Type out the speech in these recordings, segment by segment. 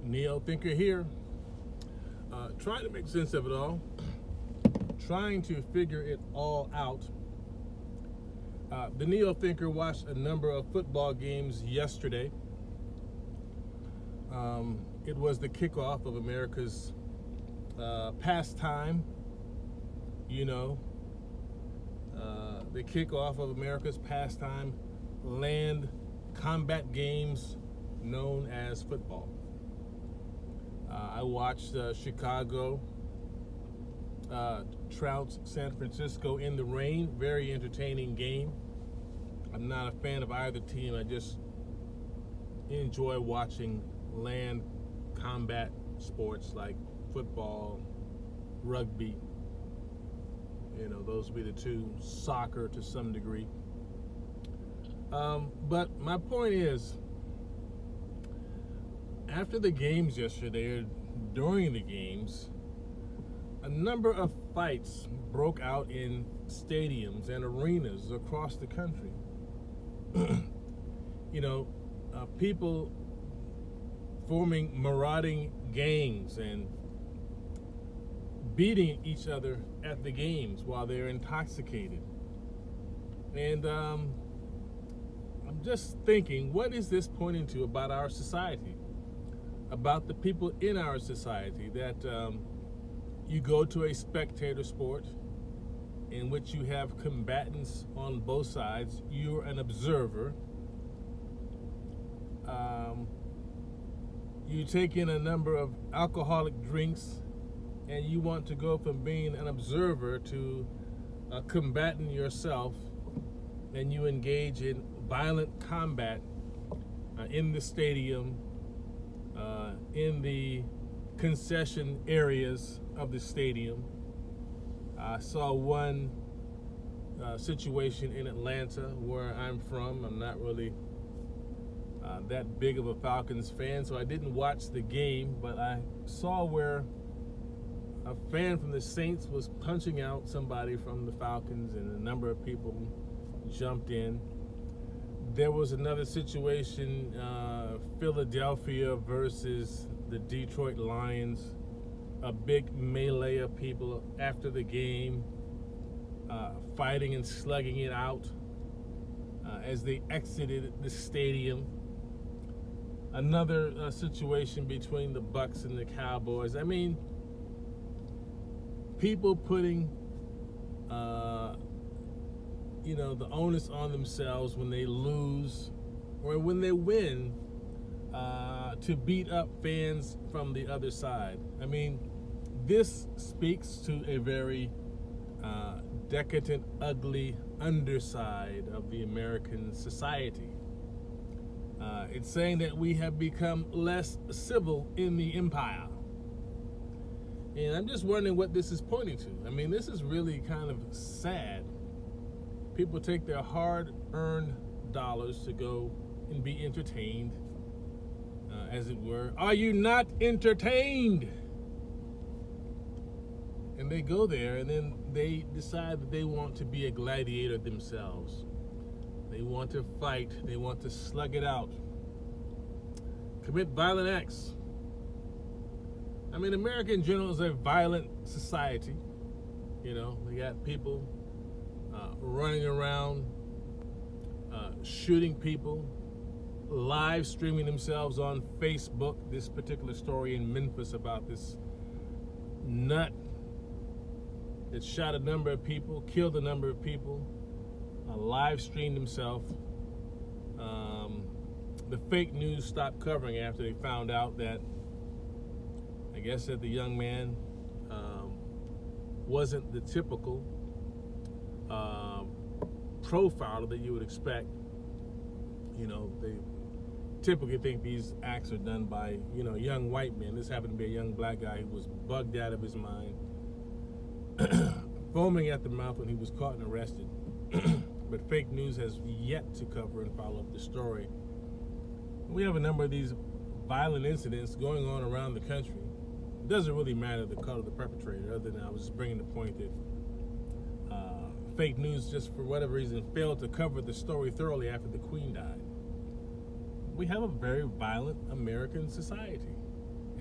Neo Thinker here, trying to make sense of it all, trying to figure it all out. The Neo Thinker watched a number of football games yesterday. It was the kickoff of America's pastime, the kickoff of America's pastime land combat games known as football. I watched Chicago trounce San Francisco in the rain. Very entertaining game. I'm not a fan of either team. I just enjoy watching land combat sports like football, rugby. Those would be the two. Soccer to some degree. But my point is, after the games yesterday, or during the games, a number of fights broke out in stadiums and arenas across the country. People forming marauding gangs and beating each other at the games while they're intoxicated. And I'm just thinking, what is this pointing to about our society? About the people in our society, that you go to a spectator sport in which you have combatants on both sides. You're an observer. You take in a number of alcoholic drinks, and you want to go from being an observer to a combatant yourself, and you engage in violent combat in the stadium, in the concession areas of the stadium. I saw one situation in Atlanta, where I'm from. I'm not really that big of a Falcons fan, so I didn't watch the game, but I saw where a fan from the Saints was punching out somebody from the Falcons, and a number of people jumped in. There was another situation, Philadelphia versus the Detroit Lions, a big melee of people after the game, fighting and slugging it out as they exited the stadium. Another situation between the Bucks and the Cowboys. I mean, people putting the onus on themselves when they lose or when they win to beat up fans from the other side. I mean, this speaks to a very decadent, ugly underside of the American society. It's saying that we have become less civil in the empire. And I'm just wondering what this is pointing to. I mean, this is really kind of sad. People take their hard-earned dollars to go and be entertained, as it were. Are you not entertained? And they go there, and then they decide that they want to be a gladiator themselves. They want to fight. They want to slug it out. Commit violent acts. I mean, America in general is a violent society. We got people running around, shooting people, live streaming themselves on Facebook. This particular story in Memphis about this nut that shot a number of people, killed a number of people, live streamed himself. The fake news stopped covering after they found out that, I guess, that the young man wasn't the typical profiler that you would expect. They typically think these acts are done by, young white men. This happened to be a young black guy who was bugged out of his mind, foaming at the mouth when he was caught and arrested. But fake news has yet to cover and follow up the story. We have a number of these violent incidents going on around the country. It doesn't really matter the color of the perpetrator, other than I was just bringing the point that fake news, just for whatever reason, failed to cover the story thoroughly after the Queen died. We have a very violent American society.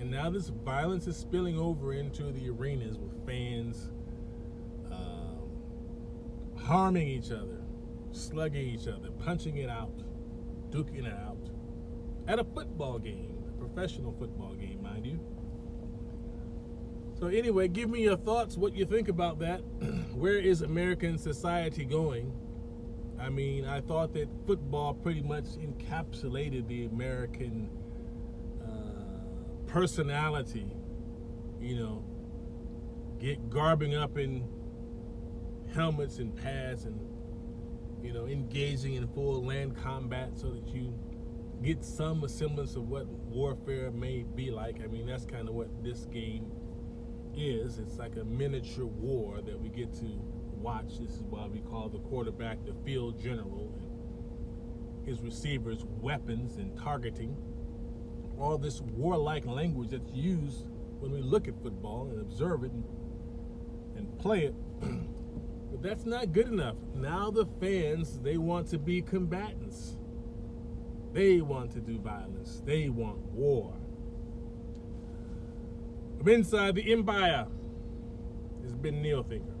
And now this violence is spilling over into the arenas with fans harming each other, slugging each other, punching it out, duking it out at a football game, a professional football game, mind you. So anyway, give me your thoughts, what you think about that. Where is American society going? I mean, I thought that football pretty much encapsulated the American personality, you know, garbing up in helmets and pads and, you know, engaging in full land combat so that you get some semblance of what warfare may be like. I mean, that's kind of what this game is. It's like a miniature war that we get to watch. This is why we call the quarterback the field general, and his receivers weapons and targeting. All this warlike language that's used when we look at football and observe it and play it. But that's not good enough. Now the fans, they want to be combatants. They want to do violence. They want war. From inside the empire, it's been Neil Finger.